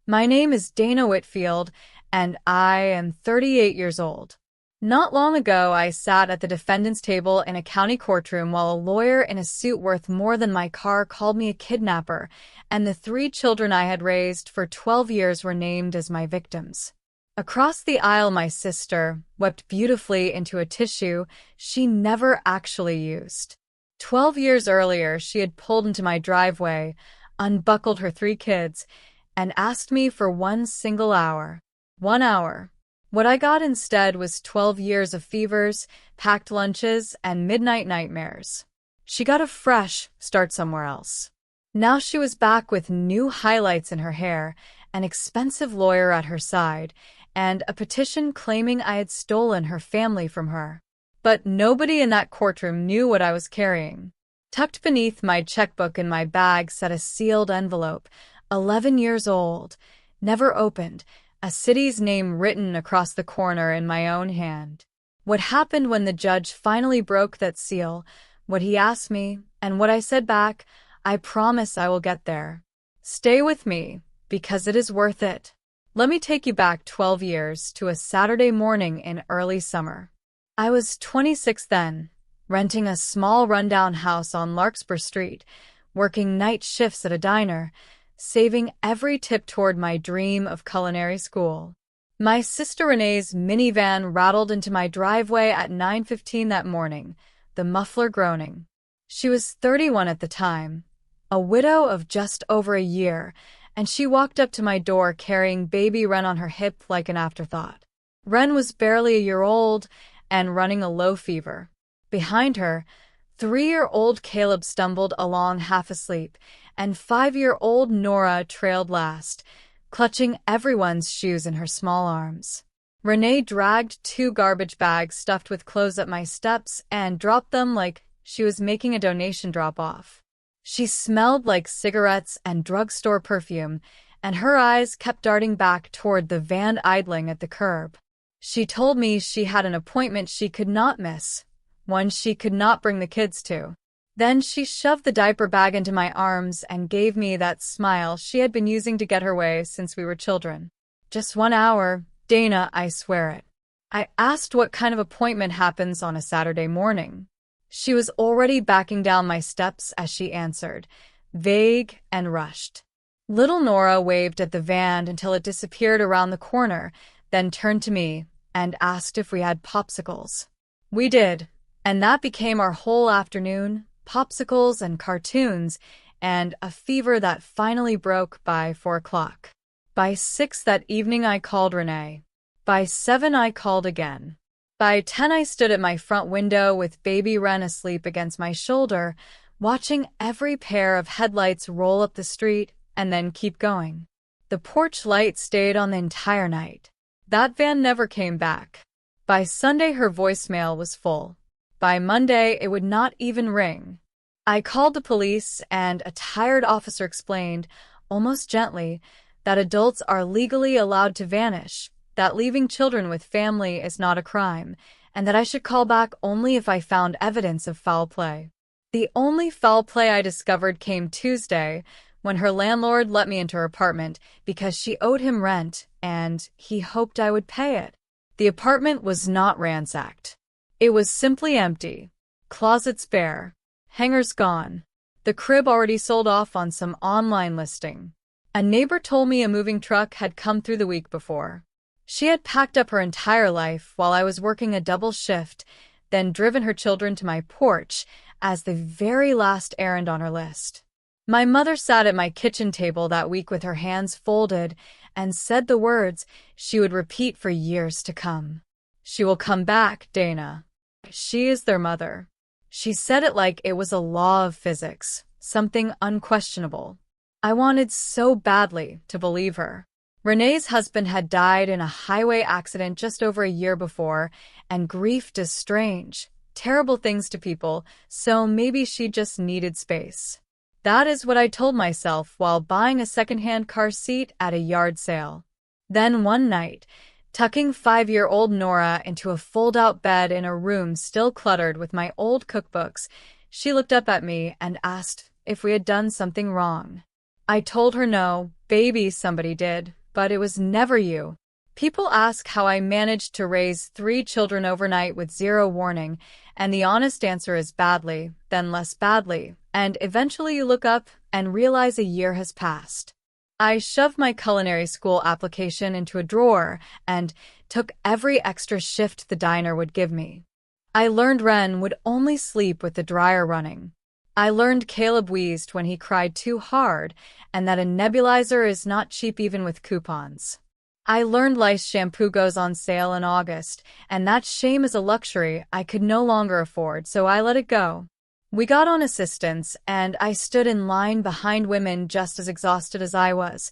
My name is Dana Whitfield, and I am 38 years old. Not long ago, I sat at the defendant's table in a county courtroom while a lawyer in a suit worth more than my car called me a kidnapper, and the 3 children I had raised for 12 years were named as my victims. Across the aisle, my sister wept beautifully into a tissue she never actually used. 12 years earlier, she had pulled into my driveway, unbuckled her 3 kids, and asked me for one single hour. 1 hour. What I got instead was 12 years of fevers, packed lunches, and midnight nightmares. She got a fresh start somewhere else. Now she was back with new highlights in her hair, an expensive lawyer at her side, and a petition claiming I had stolen her family from her. But nobody in that courtroom knew what I was carrying. Tucked beneath my checkbook in my bag sat a sealed envelope, 11 years old, never opened, a city's name written across the corner in my own hand. What happened when the judge finally broke that seal, what he asked me, and what I said back, I promise I will get there. Stay with me, because it is worth it. Let me take you back 12 years to a Saturday morning in early summer. I was 26 then, renting a small rundown house on Larkspur Street, working night shifts at a diner, saving every tip toward my dream of culinary school. My sister Renee's minivan rattled into my driveway at 9:15 that morning, the muffler groaning. She was 31 at the time, a widow of just over a year, and she walked up to my door carrying baby Ren on her hip like an afterthought. Ren was barely a year old and running a low fever. Behind her, 3-year-old Caleb stumbled along half asleep, and 5-year-old Nora trailed last, clutching everyone's shoes in her small arms. Renee dragged 2 garbage bags stuffed with clothes up my steps and dropped them like she was making a donation drop-off. She smelled like cigarettes and drugstore perfume, and her eyes kept darting back toward the van idling at the curb. She told me she had an appointment she could not miss, one she could not bring the kids to. Then she shoved the diaper bag into my arms and gave me that smile she had been using to get her way since we were children. Just 1 hour, Dana, I swear it. I asked what kind of appointment happens on a Saturday morning. She was already backing down my steps as she answered, vague and rushed. Little Nora waved at the van until it disappeared around the corner, then turned to me and asked if we had popsicles. We did, and that became our whole afternoon. Popsicles and cartoons, and a fever that finally broke by 4 o'clock. By 6 that evening I called Renee. By 7 I called again. By 10 I stood at my front window with baby Ren asleep against my shoulder, watching every pair of headlights roll up the street and then keep going. The porch light stayed on the entire night. That van never came back. By Sunday her voicemail was full. By Monday, it would not even ring. I called the police, and a tired officer explained, almost gently, that adults are legally allowed to vanish, that leaving children with family is not a crime, and that I should call back only if I found evidence of foul play. The only foul play I discovered came Tuesday, when her landlord let me into her apartment because she owed him rent, and he hoped I would pay it. The apartment was not ransacked. It was simply empty. Closets bare. Hangers gone. The crib already sold off on some online listing. A neighbor told me a moving truck had come through the week before. She had packed up her entire life while I was working a double shift, then driven her children to my porch as the very last errand on her list. My mother sat at my kitchen table that week with her hands folded and said the words she would repeat for years to come. She will come back, Dana. She is their mother. She said it like it was a law of physics, something unquestionable. I wanted so badly to believe her. Renee's husband had died in a highway accident just over a year before, and grief does strange, terrible things to people, so maybe she just needed space. That is what I told myself while buying a secondhand car seat at a yard sale. Then one night, tucking 5-year-old Nora into a fold-out bed in a room still cluttered with my old cookbooks, she looked up at me and asked if we had done something wrong. I told her no, baby, somebody did, but it was never you. People ask how I managed to raise 3 children overnight with zero warning, and the honest answer is badly, then less badly, and eventually you look up and realize a year has passed. I shoved my culinary school application into a drawer and took every extra shift the diner would give me. I learned Ren would only sleep with the dryer running. I learned Caleb wheezed when he cried too hard, and that a nebulizer is not cheap even with coupons. I learned Lice shampoo goes on sale in August, and that shame is a luxury I could no longer afford, so I let it go. We got on assistance, and I stood in line behind women just as exhausted as I was,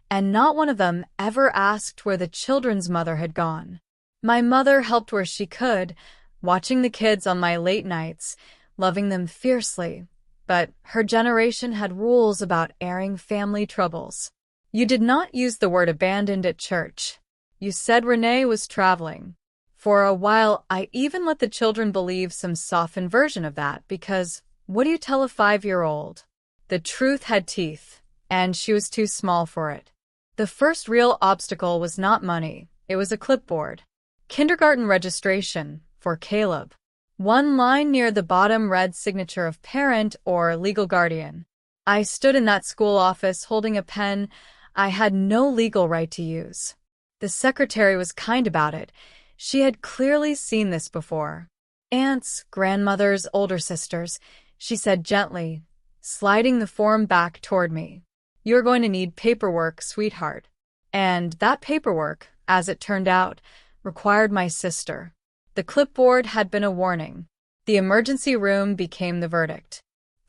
and not one of them ever asked where the children's mother had gone. My mother helped where she could, watching the kids on my late nights, loving them fiercely, but her generation had rules about airing family troubles. You did not use the word abandoned at church. You said Renee was traveling. For a while, I even let the children believe some softened version of that because what do you tell a 5-year-old? The truth had teeth, and she was too small for it. The first real obstacle was not money. It was a clipboard. Kindergarten registration for Caleb. One line near the bottom read signature of parent or legal guardian. I stood in that school office holding a pen I had no legal right to use. The secretary was kind about it. She had clearly seen this before. Aunts, grandmothers, older sisters, she said gently, sliding the form back toward me. You're going to need paperwork, sweetheart. And that paperwork, as it turned out, required my sister. The clipboard had been a warning. The emergency room became the verdict.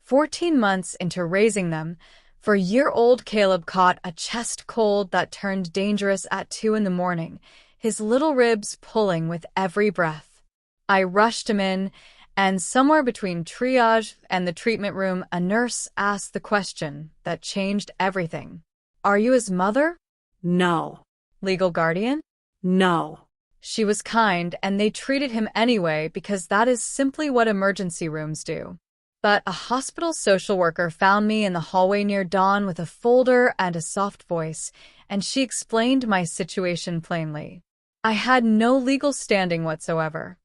14 months into raising them, 4-year-old Caleb caught a chest cold that turned dangerous at 2 a.m, his little ribs pulling with every breath. I rushed him in, and somewhere between triage and the treatment room, a nurse asked the question that changed everything. Are you his mother? No. Legal guardian? No. She was kind, and they treated him anyway because that is simply what emergency rooms do. But a hospital social worker found me in the hallway near dawn with a folder and a soft voice, and she explained my situation plainly. I had no legal standing whatsoever.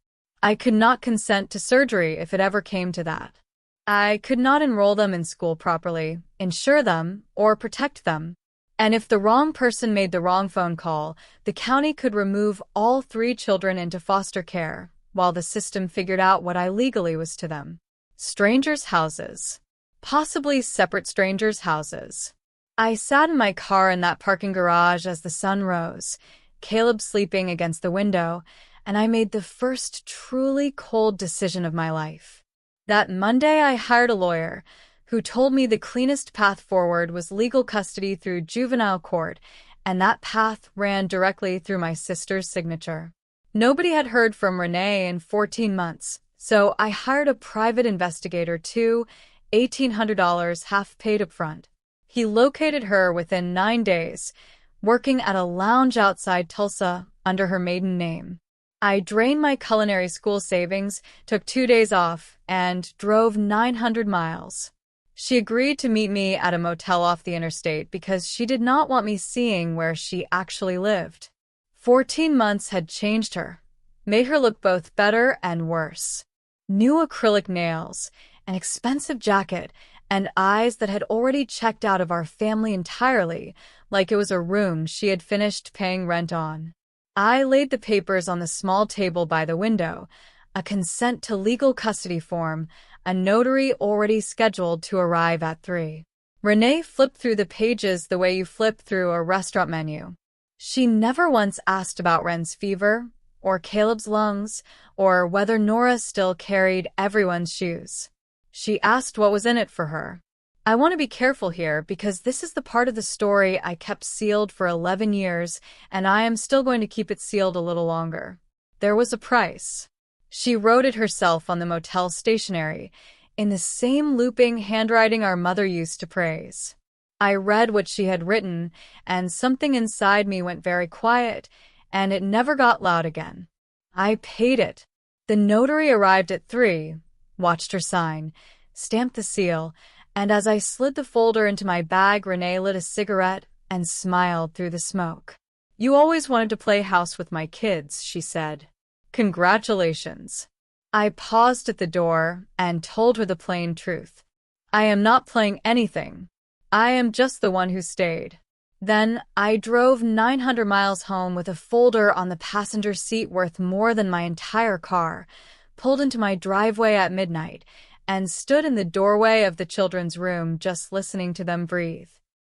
I could not consent to surgery if it ever came to that. I could not enroll them in school properly, insure them, or protect them. And if the wrong person made the wrong phone call, the county could remove all 3 children into foster care, while the system figured out what I legally was to them. Strangers' houses. Possibly separate strangers' houses. I sat in my car in that parking garage as the sun rose, Caleb sleeping against the window, and I made the first truly cold decision of my life. That Monday I hired a lawyer who told me the cleanest path forward was legal custody through juvenile court, and that path ran directly through my sister's signature. Nobody had heard from Renee in 14 months, so I hired a private investigator too, $1,800 half paid up front. He located her within 9 days, working at a lounge outside Tulsa under her maiden name. I drained my culinary school savings, took 2 days off, and drove 900 miles. She agreed to meet me at a motel off the interstate because she did not want me seeing where she actually lived. 14 months had changed her, made her look both better and worse. New acrylic nails, an expensive jacket, and eyes that had already checked out of our family entirely, like it was a room she had finished paying rent on. I laid the papers on the small table by the window, a consent to legal custody form, a notary already scheduled to arrive at 3. Renee flipped through the pages the way you flip through a restaurant menu. She never once asked about Ren's fever, or Caleb's lungs, or whether Nora still carried everyone's shoes. She asked what was in it for her. I want to be careful here because this is the part of the story I kept sealed for 11 years, and I am still going to keep it sealed a little longer. There was a price. She wrote it herself on the motel stationery, in the same looping handwriting our mother used to praise. I read what she had written, and something inside me went very quiet, and it never got loud again. I paid it. The notary arrived at 3, watched her sign, stamped the seal, And as I slid the folder into my bag, Renee lit a cigarette and smiled through the smoke. "You always wanted to play house with my kids," she said. "Congratulations." I paused at the door and told her the plain truth. "I am not playing anything. I am just the one who stayed." Then I drove 900 miles home with a folder on the passenger seat worth more than my entire car, pulled into my driveway at midnight, and stood in the doorway of the children's room just listening to them breathe.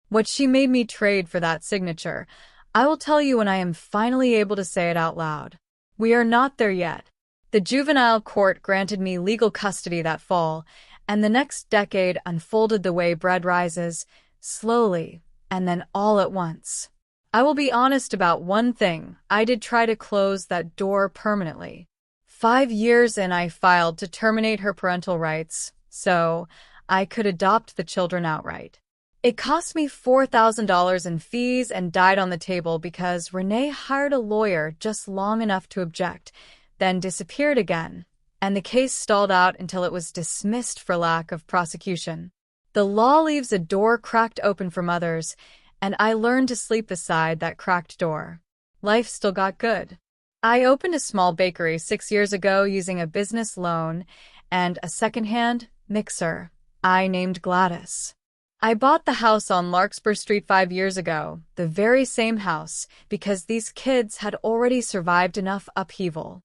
What she made me trade for that signature, I will tell you when I am finally able to say it out loud. We are not there yet. The juvenile court granted me legal custody that fall, and the next decade unfolded the way bread rises, slowly, and then all at once. I will be honest about one thing: I did try to close that door permanently. 5 years in, I filed to terminate her parental rights, so I could adopt the children outright. It cost me $4,000 in fees and died on the table because Renee hired a lawyer just long enough to object, then disappeared again, and the case stalled out until it was dismissed for lack of prosecution. The law leaves a door cracked open for mothers, and I learned to sleep beside that cracked door. Life still got good. I opened a small bakery 6 years ago using a business loan and a second-hand mixer I named Gladys. I bought the house on Larkspur Street 5 years ago, the very same house, because these kids had already survived enough upheaval.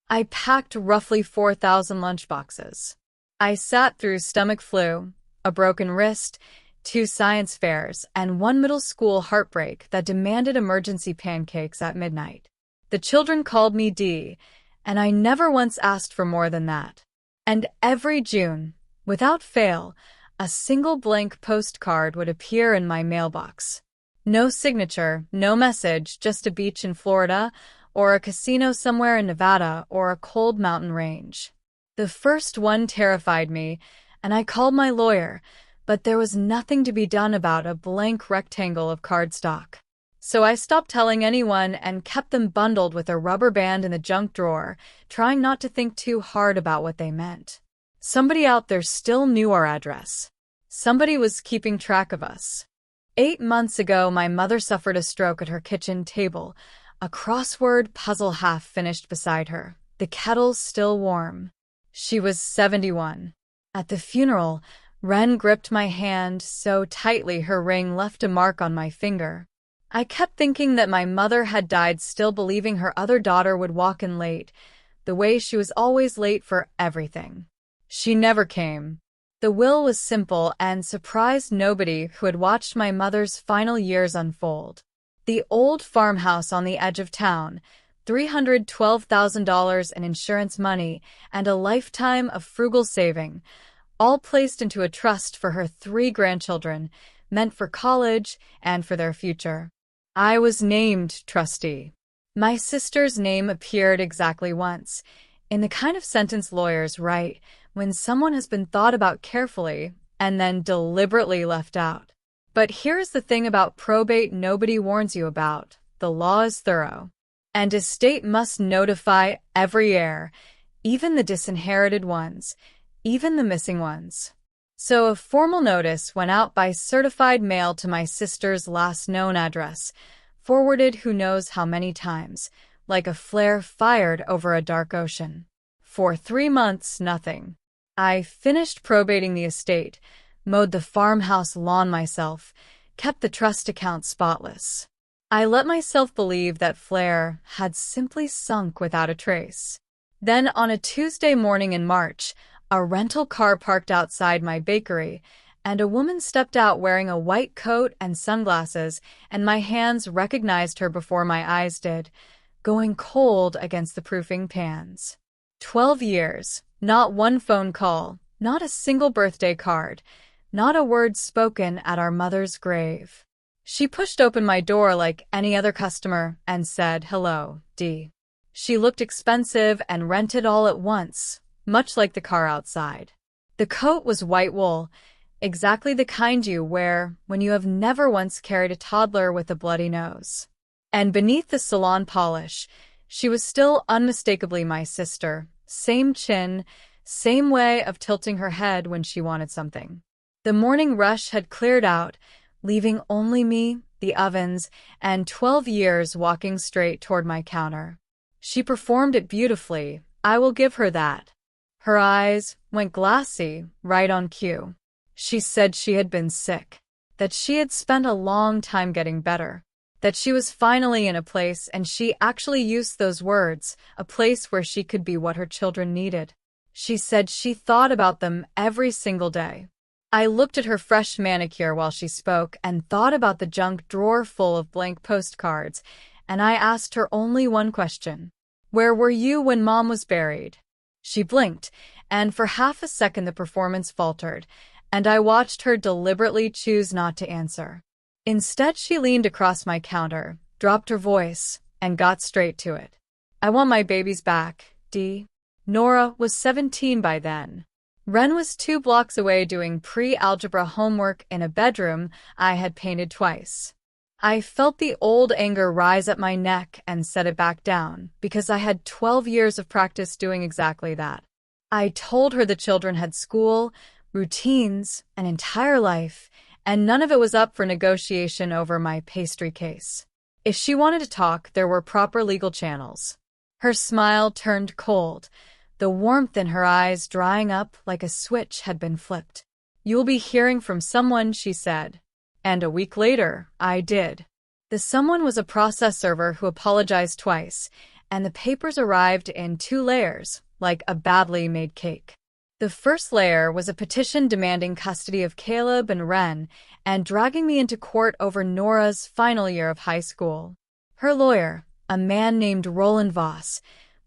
I packed roughly 4,000 lunchboxes. I sat through stomach flu, a broken wrist, 2 science fairs, and 1 middle school heartbreak that demanded emergency pancakes at midnight. The children called me D, and I never once asked for more than that. And every June, without fail, a single blank postcard would appear in my mailbox. No signature, no message, just a beach in Florida, or a casino somewhere in Nevada, or a cold mountain range. The first one terrified me, and I called my lawyer, but there was nothing to be done about a blank rectangle of cardstock. So I stopped telling anyone and kept them bundled with a rubber band in the junk drawer, trying not to think too hard about what they meant. Somebody out there still knew our address. Somebody was keeping track of us. 8 months ago, my mother suffered a stroke at her kitchen table, a crossword puzzle half finished beside her, the kettle still warm. She was 71. At the funeral, Ren gripped my hand so tightly her ring left a mark on my finger. I kept thinking that my mother had died, still believing her other daughter would walk in late, the way she was always late for everything. She never came. The will was simple and surprised nobody who had watched my mother's final years unfold. The old farmhouse on the edge of town, $312,000 in insurance money, and a lifetime of frugal saving, all placed into a trust for her 3 grandchildren, meant for college and for their future. I was named trustee. My sister's name appeared exactly once, in the kind of sentence lawyers write when someone has been thought about carefully and then deliberately left out. But here's the thing about probate nobody warns you about: the law is thorough. And a state must notify every heir, even the disinherited ones, even the missing ones. So a formal notice went out by certified mail to my sister's last known address, forwarded who knows how many times, like a flare fired over a dark ocean. For 3 months, nothing. I finished probating the estate, mowed the farmhouse lawn myself, kept the trust account spotless. I let myself believe that flare had simply sunk without a trace. Then on a Tuesday morning in March, a rental car parked outside my bakery, and a woman stepped out wearing a white coat and sunglasses, and my hands recognized her before my eyes did, going cold against the proofing pans. 12 years, not one phone call, not a single birthday card, not a word spoken at our mother's grave. She pushed open my door like any other customer and said, "Hello, D." She looked expensive and rented all at once, much like the car outside. The coat was white wool, exactly the kind you wear when you have never once carried a toddler with a bloody nose. And beneath the salon polish, she was still unmistakably my sister, same chin, same way of tilting her head when she wanted something. The morning rush had cleared out, leaving only me, the ovens, and 12 years walking straight toward my counter. She performed it beautifully, I will give her that. Her eyes went glassy, right on cue. She said she had been sick, that she had spent a long time getting better, that she was finally in a place, and she actually used those words, a place where she could be what her children needed. She said she thought about them every single day. I looked at her fresh manicure while she spoke and thought about the junk drawer full of blank postcards, and I asked her only one question. Where were you when Mom was buried? She blinked, and for half a second the performance faltered, and I watched her deliberately choose not to answer. Instead, she leaned across my counter, dropped her voice, and got straight to it. I want my babies back, Dee. Nora was 17 by then. Ren was 2 blocks away doing pre-algebra homework in a bedroom I had painted twice. I felt the old anger rise up my neck and set it back down, because I had 12 years of practice doing exactly that. I told her the children had school, routines, an entire life, and none of it was up for negotiation over my pastry case. If she wanted to talk, there were proper legal channels. Her smile turned cold, the warmth in her eyes drying up like a switch had been flipped. You'll be hearing from someone, she said. And a week later, I did. The someone was a process server who apologized twice, and the papers arrived in 2 layers, like a badly made cake. The first layer was a petition demanding custody of Caleb and Ren and dragging me into court over Nora's final year of high school. Her lawyer, a man named Roland Voss,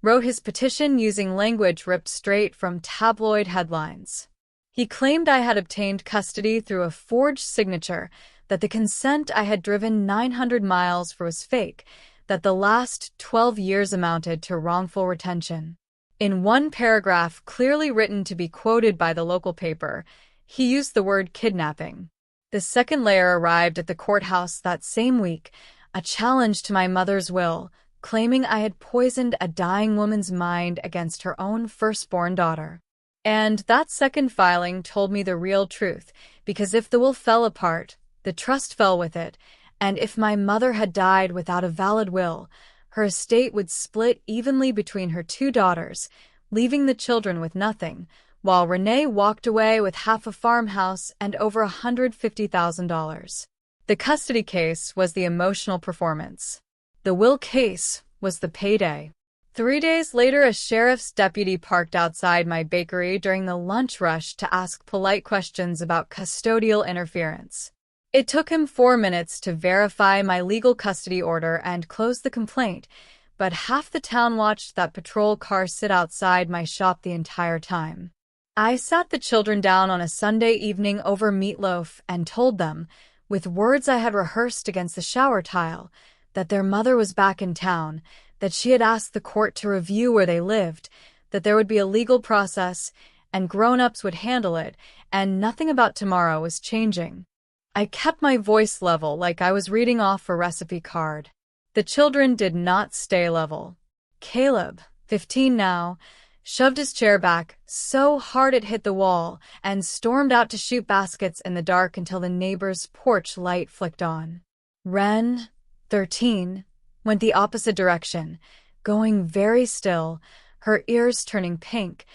wrote his petition using language ripped straight from tabloid headlines. He claimed I had obtained custody through a forged signature, that the consent I had driven 900 miles for was fake, that the last 12 years amounted to wrongful retention. In one paragraph clearly written to be quoted by the local paper, he used the word kidnapping. The second layer arrived at the courthouse that same week, a challenge to my mother's will, claiming I had poisoned a dying woman's mind against her own firstborn daughter. And that second filing told me the real truth, because if the will fell apart, the trust fell with it, and if my mother had died without a valid will, her estate would split evenly between her 2 daughters, leaving the children with nothing, while Renee walked away with half a farmhouse and over $150,000. The custody case was the emotional performance. The will case was the payday. 3 days later, a sheriff's deputy parked outside my bakery during the lunch rush to ask polite questions about custodial interference. It took him 4 minutes to verify my legal custody order and close the complaint, but half the town watched that patrol car sit outside my shop the entire time. I sat the children down on a Sunday evening over meatloaf and told them, with words I had rehearsed against the shower tile, that their mother was back in town, that she had asked the court to review where they lived, that there would be a legal process, and grown-ups would handle it, and nothing about tomorrow was changing. I kept my voice level like I was reading off a recipe card. The children did not stay level. Caleb, 15 now, shoved his chair back so hard it hit the wall and stormed out to shoot baskets in the dark until the neighbor's porch light flicked on. Ren, 13, went the opposite direction, going very still, her ears turning pink,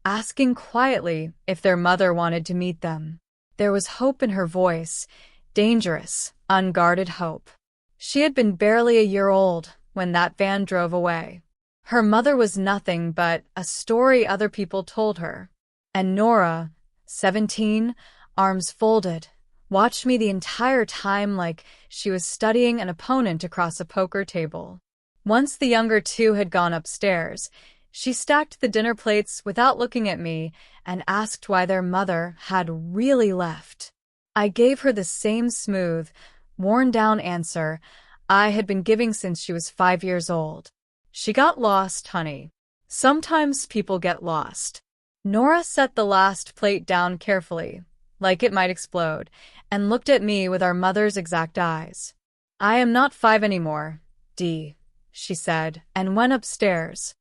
asking quietly if their mother wanted to meet them. There was hope in her voice, dangerous, unguarded hope. She had been barely a year old when that van drove away. Her mother was nothing but a story other people told her. And Nora, 17, arms folded, watched me the entire time like she was studying an opponent across a poker table. Once the younger 2 had gone upstairs, she stacked the dinner plates without looking at me and asked why their mother had really left. I gave her the same smooth, worn-down answer I had been giving since she was 5 years old. She got lost, honey. Sometimes people get lost. Nora set the last plate down carefully, like it might explode, and looked at me with our mother's exact eyes. I am not 5 anymore, Dee, she said, and went upstairs.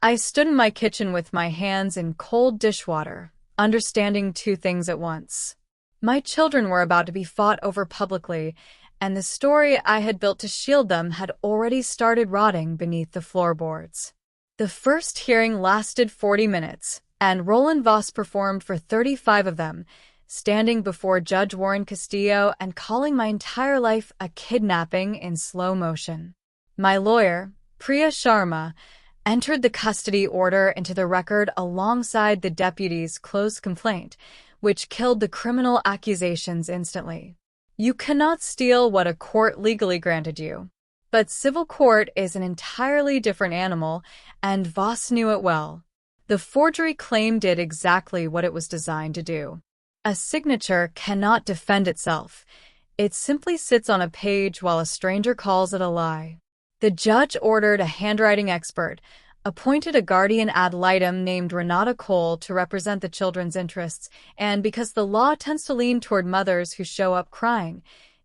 I stood in my kitchen with my hands in cold dishwater, understanding 2 things at once. My children were about to be fought over publicly, and the story I had built to shield them had already started rotting beneath the floorboards. The first hearing lasted 40 minutes, and Roland Voss performed for 35 of them, standing before Judge Warren Castillo and calling my entire life a kidnapping in slow motion. My lawyer, Priya Sharma, entered the custody order into the record alongside the deputy's closed complaint, which killed the criminal accusations instantly. You cannot steal what a court legally granted you. But civil court is an entirely different animal, and Voss knew it well. The forgery claim did exactly what it was designed to do. A signature cannot defend itself. It simply sits on a page while a stranger calls it a lie. The judge ordered a handwriting expert, appointed a guardian ad litem named Renata Cole to represent the children's interests, and because the law tends to lean toward mothers who show up crying,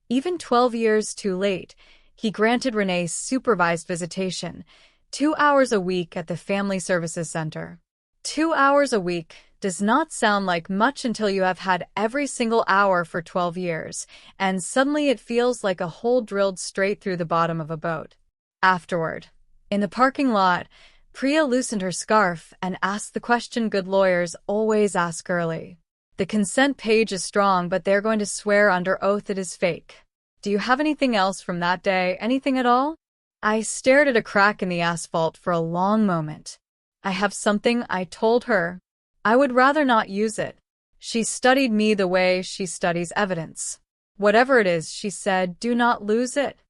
even 12 years too late, he granted Renee supervised visitation, 2 hours a week at the Family Services Center. 2 hours a week does not sound like much until you have had every single hour for 12 years, and suddenly it feels like a hole drilled straight through the bottom of a boat. Afterward, in the parking lot, Priya loosened her scarf and asked the question good lawyers always ask early. The consent page is strong, but they're going to swear under oath it is fake. Do you have anything else from that day? Anything at all? I stared at a crack in the asphalt for a long moment. I have something, I told her. I would rather not use it. She studied me the way she studies evidence. Whatever it is, she said, do not lose it.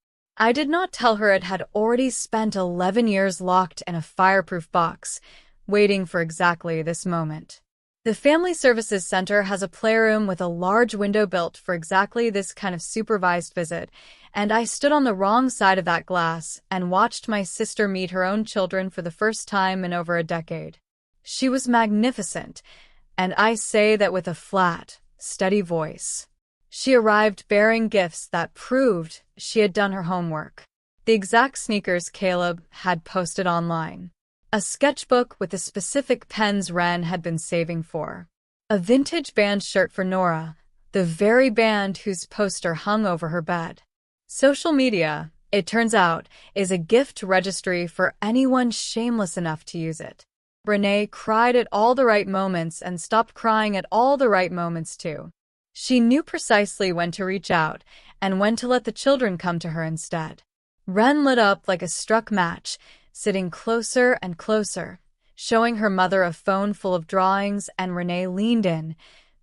I did not tell her it had already spent 11 years locked in a fireproof box, waiting for exactly this moment. The Family Services Center has a playroom with a large window built for exactly this kind of supervised visit, and I stood on the wrong side of that glass and watched my sister meet her own children for the first time in over a decade. She was magnificent, and I say that with a flat, steady voice. She arrived bearing gifts that proved she had done her homework. The exact sneakers Caleb had posted online. A sketchbook with the specific pens Wren had been saving for. A vintage band shirt for Nora, the very band whose poster hung over her bed. Social media, it turns out, is a gift registry for anyone shameless enough to use it. Renee cried at all the right moments and stopped crying at all the right moments too. She knew precisely when to reach out and when to let the children come to her instead. Wren lit up like a struck match, sitting closer and closer, showing her mother a phone full of drawings, and Renee leaned in,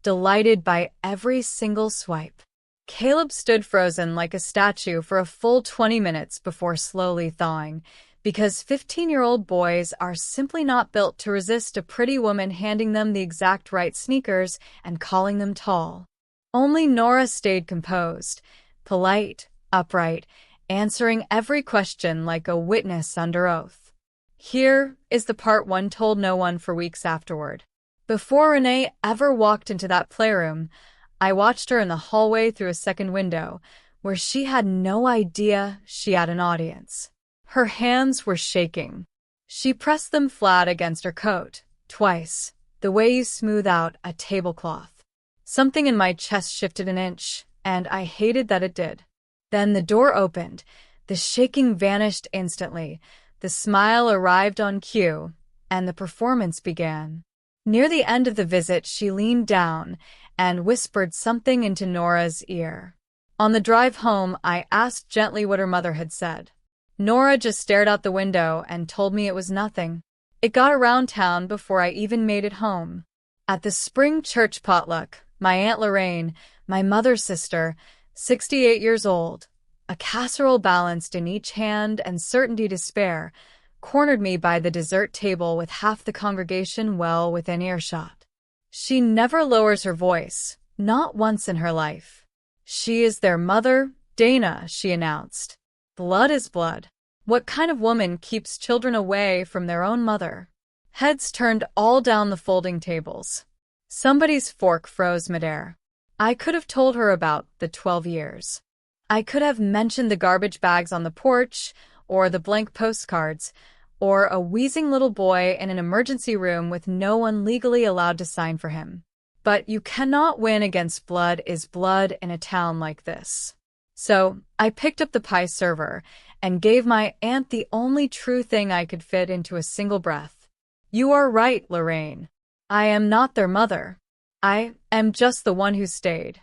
delighted by every single swipe. Caleb stood frozen like a statue for a full 20 minutes before slowly thawing, because 15-year-old boys are simply not built to resist a pretty woman handing them the exact right sneakers and calling them tall. Only Nora stayed composed, polite, upright, answering every question like a witness under oath. Here is the part one told no one for weeks afterward. Before Renee ever walked into that playroom, I watched her in the hallway through a second window, where she had no idea she had an audience. Her hands were shaking. She pressed them flat against her coat, twice, the way you smooth out a tablecloth. Something in my chest shifted an inch, and I hated that it did. Then the door opened, the shaking vanished instantly, the smile arrived on cue, and the performance began. Near the end of the visit, she leaned down and whispered something into Nora's ear. On the drive home, I asked gently what her mother had said. Nora just stared out the window and told me it was nothing. It got around town before I even made it home. At the spring church potluck, my Aunt Lorraine, my mother's sister, 68 years old, a casserole balanced in each hand and certainty to spare, cornered me by the dessert table with half the congregation well within earshot. She never lowers her voice, not once in her life. She is their mother, Dana, she announced. Blood is blood. What kind of woman keeps children away from their own mother? Heads turned all down the folding tables. Somebody's fork froze midair. I could have told her about the 12 years. I could have mentioned the garbage bags on the porch, or the blank postcards, or a wheezing little boy in an emergency room with no one legally allowed to sign for him. But you cannot win against blood is blood in a town like this. So, I picked up the pie server and gave my aunt the only true thing I could fit into a single breath. You are right, Lorraine. I am not their mother. I am just the one who stayed.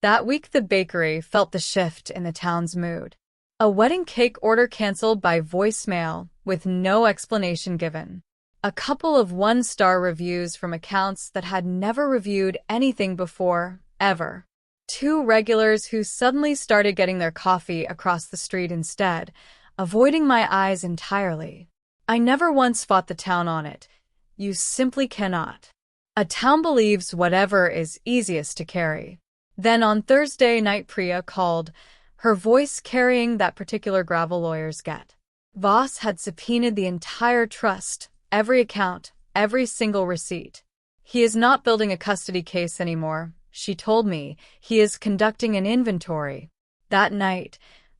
That week the bakery felt the shift in the town's mood. A wedding cake order canceled by voicemail with no explanation given. A couple of one-star reviews from accounts that had never reviewed anything before, ever. Two regulars who suddenly started getting their coffee across the street instead, avoiding my eyes entirely. I never once fought the town on it. You simply cannot. A town believes whatever is easiest to carry. Then on Thursday night Priya called, her voice carrying that particular gravel lawyers get. Voss had subpoenaed the entire trust, every account, every single receipt. He is not building a custody case anymore, she told me. He is conducting an inventory. That night,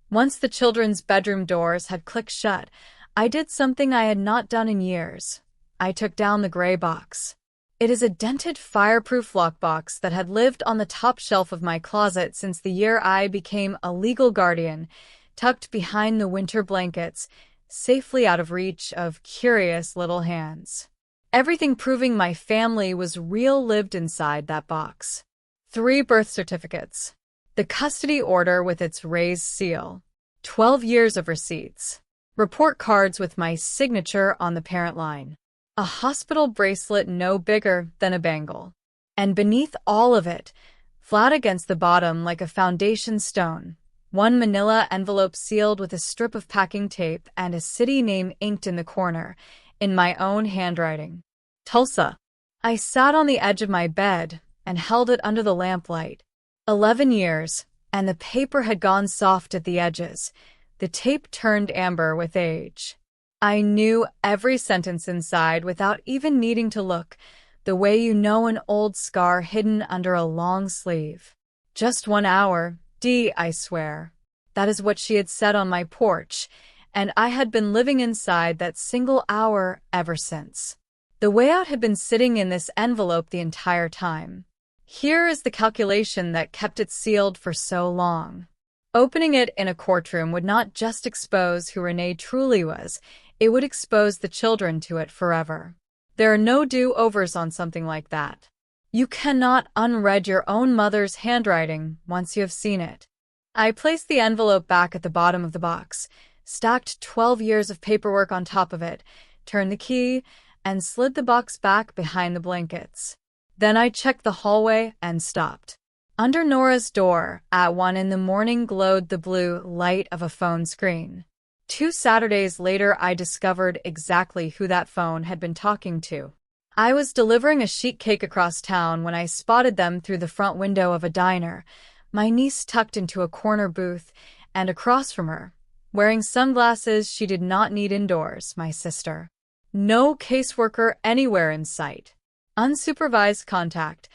once the children's bedroom doors had clicked shut, I did something I had not done in years. I took down the gray box. It is a dented fireproof lockbox that had lived on the top shelf of my closet since the year I became a legal guardian, tucked behind the winter blankets, safely out of reach of curious little hands. Everything proving my family was real lived inside that box. 3 birth certificates. The custody order with its raised seal. 12 years of receipts. Report cards with my signature on the parent line. A hospital bracelet no bigger than a bangle. And beneath all of it, flat against the bottom like a foundation stone, one manila envelope sealed with a strip of packing tape and a city name inked in the corner, in my own handwriting. Tulsa. I sat on the edge of my bed and held it under the lamplight. 11 years, and the paper had gone soft at the edges. The tape turned amber with age. I knew every sentence inside without even needing to look, the way you know an old scar hidden under a long sleeve. Just 1 hour, D, I swear. That is what she had said on my porch, and I had been living inside that single hour ever since. The way out had been sitting in this envelope the entire time. Here is the calculation that kept it sealed for so long. Opening it in a courtroom would not just expose who Renee truly was, it would expose the children to it forever. There are no do-overs on something like that. You cannot unread your own mother's handwriting once you have seen it. I placed the envelope back at the bottom of the box, stacked 12 years of paperwork on top of it, turned the key, and slid the box back behind the blankets. Then I checked the hallway and stopped. Under Nora's door, at 1 in the morning, glowed the blue light of a phone screen. 2 Saturdays later, I discovered exactly who that phone had been talking to. I was delivering a sheet cake across town when I spotted them through the front window of a diner, my niece tucked into a corner booth, and across from her, wearing sunglasses she did not need indoors, my sister. No caseworker anywhere in sight. Unsupervised contact,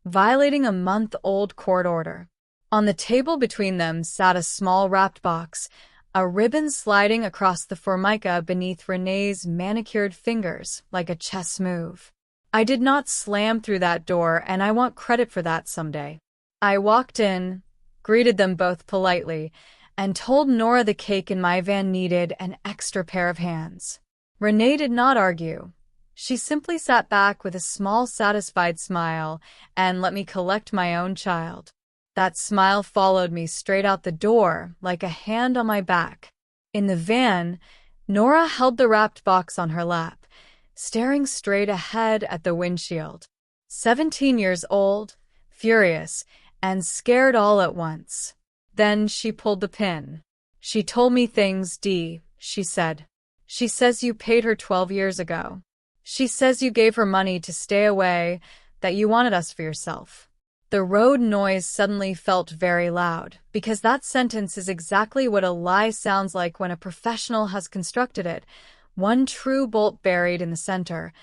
violating a month-old court order. On the table between them sat a small wrapped box, a ribbon sliding across the formica beneath Renee's manicured fingers like a chess move. I did not slam through that door, and I want credit for that someday. I walked in, greeted them both politely, and told Nora the cake in my van needed an extra pair of hands. Renee did not argue. She simply sat back with a small satisfied smile and let me collect my own child. That smile followed me straight out the door like a hand on my back. In the van, Nora held the wrapped box on her lap, staring straight ahead at the windshield. 17 years old, furious, and scared all at once. Then she pulled the pin. She told me things, Dee, she said. She says you paid her 12 years ago. She says you gave her money to stay away, that you wanted us for yourself. The road noise suddenly felt very loud, because that sentence is exactly what a lie sounds like when a professional has constructed it. One true bolt buried in the center,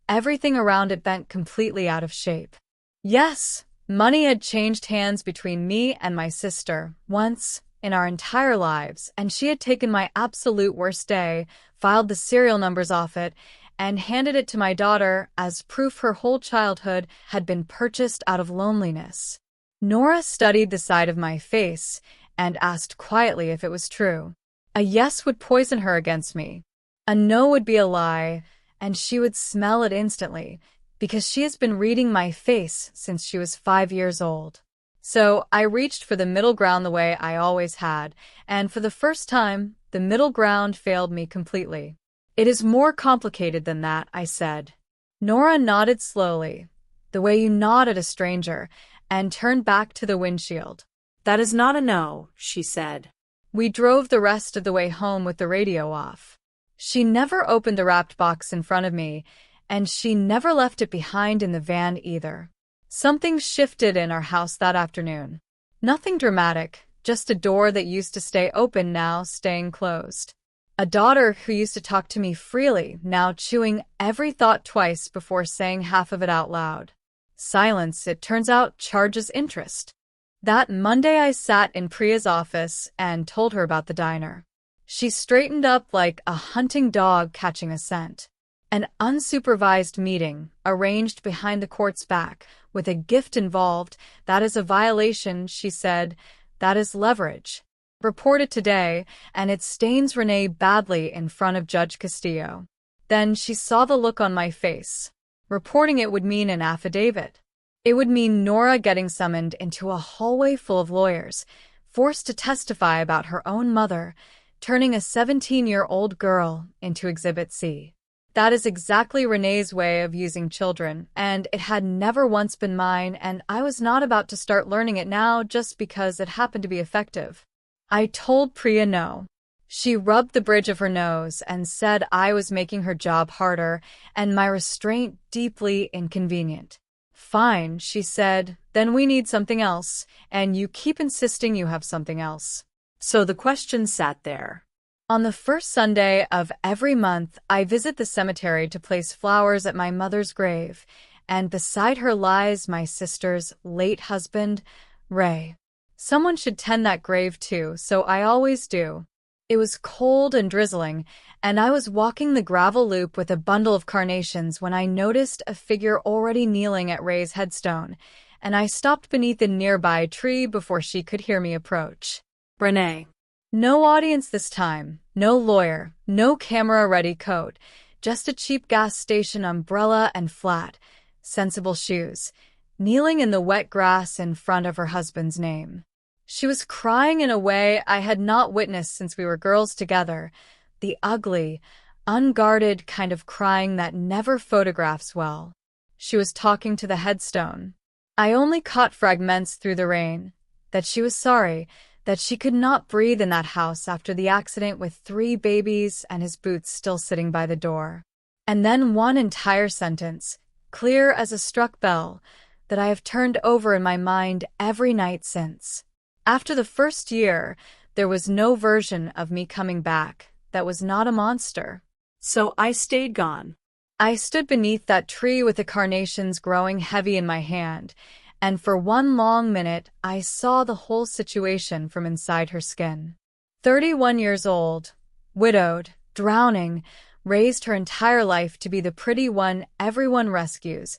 everything around it bent completely out of shape. Yes, money had changed hands between me and my sister, once, in our entire lives, and she had taken my absolute worst day, filed the serial numbers off it, and handed it to my daughter as proof her whole childhood had been purchased out of loneliness. Nora studied the side of my face and asked quietly if it was true. A yes would poison her against me. A no would be a lie, and she would smell it instantly, because she has been reading my face since she was 5 years old. So I reached for the middle ground the way I always had, and for the first time, the middle ground failed me completely. "It is more complicated than that," I said. Nora nodded slowly, the way you nod at a stranger, and turned back to the windshield. "That is not a no," she said. We drove the rest of the way home with the radio off. She never opened the wrapped box in front of me, and she never left it behind in the van either. Something shifted in our house that afternoon. Nothing dramatic, just a door that used to stay open now staying closed. A daughter who used to talk to me freely, now chewing every thought twice before saying half of it out loud. Silence, it turns out, charges interest. That Monday I sat in Priya's office and told her about the diner. She straightened up like a hunting dog catching a scent. An unsupervised meeting, arranged behind the court's back, with a gift involved, that is a violation, she said. That is leverage. Reported today, and it stains Renee badly in front of Judge Castillo. Then she saw the look on my face. Reporting it would mean an affidavit. It would mean Nora getting summoned into a hallway full of lawyers, forced to testify about her own mother, turning a 17-year-old girl into Exhibit C. That is exactly Renee's way of using children, and it had never once been mine, and I was not about to start learning it now just because it happened to be effective. I told Priya no. She rubbed the bridge of her nose and said I was making her job harder and my restraint deeply inconvenient. "Fine," she said, "then we need something else, and you keep insisting you have something else." So the question sat there. On the first Sunday of every month, I visit the cemetery to place flowers at my mother's grave, and beside her lies my sister's late husband, Ray. Someone should tend that grave too, so I always do. It was cold and drizzling, and I was walking the gravel loop with a bundle of carnations when I noticed a figure already kneeling at Ray's headstone, and I stopped beneath a nearby tree before she could hear me approach. Renee. No audience this time, no lawyer, no camera-ready coat, just a cheap gas station umbrella and flat, sensible shoes, kneeling in the wet grass in front of her husband's name. She was crying in a way I had not witnessed since we were girls together, the ugly, unguarded kind of crying that never photographs well. She was talking to the headstone. I only caught fragments through the rain, that she was sorry, that she could not breathe in that house after the accident with 3 babies and his boots still sitting by the door. And then one entire sentence, clear as a struck bell, that I have turned over in my mind every night since. After the first year, there was no version of me coming back that was not a monster. So I stayed gone. I stood beneath that tree with the carnations growing heavy in my hand, and for one long minute I saw the whole situation from inside her skin. 31 years old, widowed, drowning, raised her entire life to be the pretty one everyone rescues,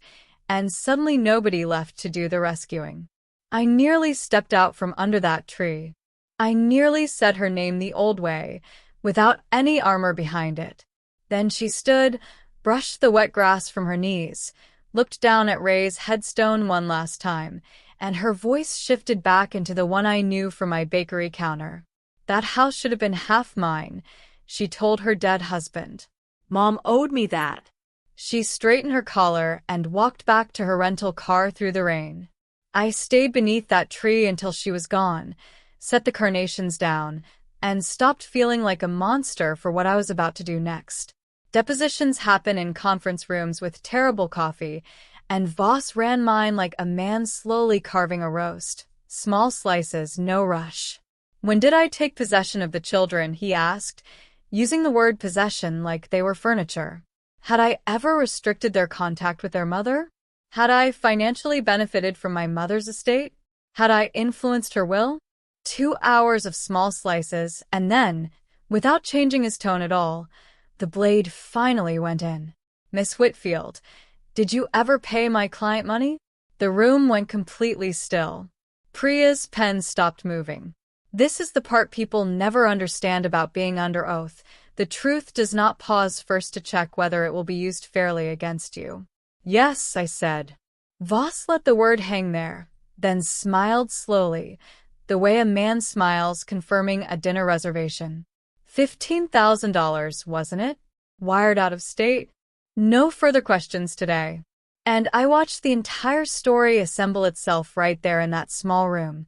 and suddenly nobody left to do the rescuing. I nearly stepped out from under that tree. I nearly said her name the old way, without any armor behind it. Then she stood, brushed the wet grass from her knees, looked down at Ray's headstone one last time, and her voice shifted back into the one I knew from my bakery counter. That house should have been half mine, she told her dead husband. Mom owed me that. She straightened her collar and walked back to her rental car through the rain. I stayed beneath that tree until she was gone, set the carnations down, and stopped feeling like a monster for what I was about to do next. Depositions happen in conference rooms with terrible coffee, and Voss ran mine like a man slowly carving a roast. Small slices, no rush. "When did I take possession of the children?" he asked, using the word possession like they were furniture. Had I ever restricted their contact with their mother? Had I financially benefited from my mother's estate? Had I influenced her will? 2 hours of small slices, and then, without changing his tone at all, the blade finally went in. Miss Whitfield, did you ever pay my client money? The room went completely still. Priya's pen stopped moving. This is the part people never understand about being under oath. The truth does not pause first to check whether it will be used fairly against you. Yes, I said. Voss let the word hang there, then smiled slowly, the way a man smiles confirming a dinner reservation. $15,000, wasn't it? Wired out of state? No further questions today. And I watched the entire story assemble itself right there in that small room.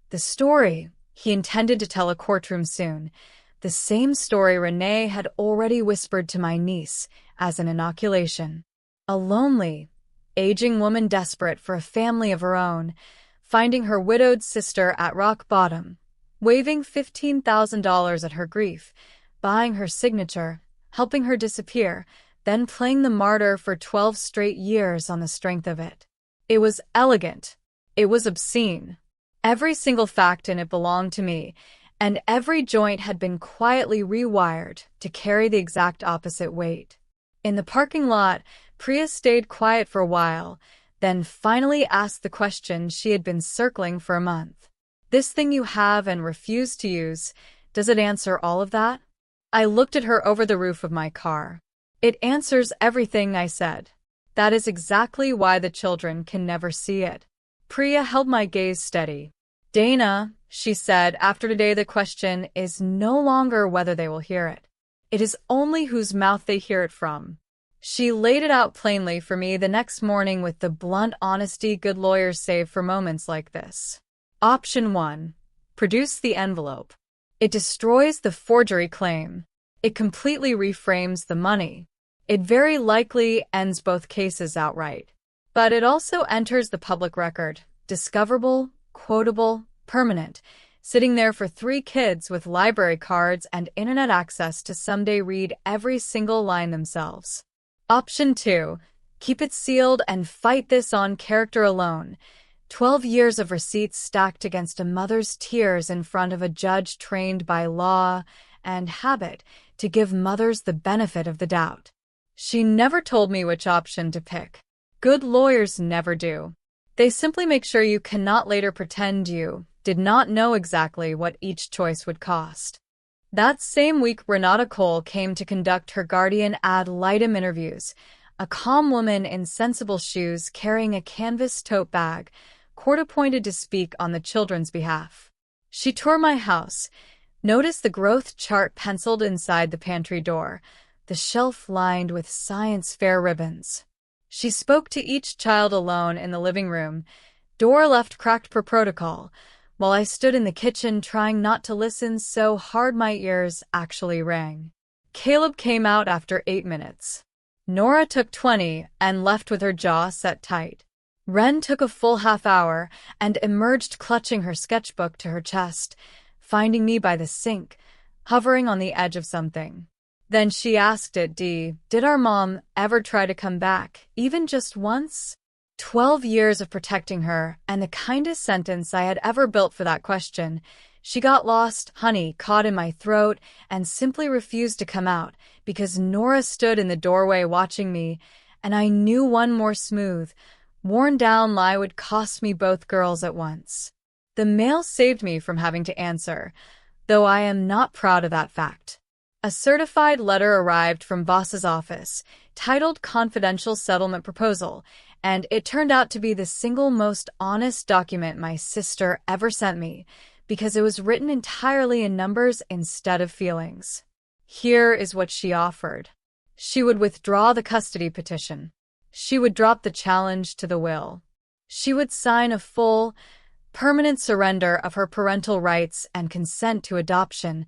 The story he intended to tell a courtroom soon. The same story Renee had already whispered to my niece as an inoculation. A lonely, aging woman desperate for a family of her own, finding her widowed sister at rock bottom, waving $15,000 at her grief, buying her signature, helping her disappear, then playing the martyr for 12 straight years on the strength of it. It was elegant. It was obscene. Every single fact in it belonged to me, and every joint had been quietly rewired to carry the exact opposite weight. In the parking lot, Priya stayed quiet for a while, then finally asked the question she had been circling for a month. This thing you have and refuse to use, does it answer all of that? I looked at her over the roof of my car. It answers everything, I said. That is exactly why the children can never see it. Priya held my gaze steady. Dana, she said, after today the question is no longer whether they will hear it. It is only whose mouth they hear it from. She laid it out plainly for me the next morning with the blunt honesty good lawyers save for moments like this. Option 1. Produce the envelope. It destroys the forgery claim. It completely reframes the money. It very likely ends both cases outright. But it also enters the public record, discoverable, quotable, permanent, sitting there for 3 kids with library cards and internet access to someday read every single line themselves. Option 2. Keep it sealed and fight this on character alone. 12 years of receipts stacked against a mother's tears in front of a judge trained by law and habit to give mothers the benefit of the doubt. She never told me which option to pick. Good lawyers never do. They simply make sure you cannot later pretend you did not know exactly what each choice would cost. That same week, Renata Cole came to conduct her guardian ad litem interviews, a calm woman in sensible shoes carrying a canvas tote bag, court-appointed to speak on the children's behalf. She toured my house, noticed the growth chart penciled inside the pantry door, the shelf lined with science fair ribbons. She spoke to each child alone in the living room, door left cracked per protocol, while I stood in the kitchen trying not to listen so hard my ears actually rang. Caleb came out after 8 minutes. Nora took 20 and left with her jaw set tight. Wren took a full half hour and emerged clutching her sketchbook to her chest, finding me by the sink, hovering on the edge of something. Then she asked it, did our mom ever try to come back, even just once? 12 years of protecting her, and the kindest sentence I had ever built for that question. She got lost, honey, caught in my throat, and simply refused to come out, because Nora stood in the doorway watching me, and I knew one more smooth, worn-down lie would cost me both girls at once. The mail saved me from having to answer, though I am not proud of that fact. A certified letter arrived from Voss's office, titled Confidential Settlement Proposal, and it turned out to be the single most honest document my sister ever sent me, because it was written entirely in numbers instead of feelings. Here is what she offered. She would withdraw the custody petition. She would drop the challenge to the will. She would sign a full, permanent surrender of her parental rights and consent to adoption,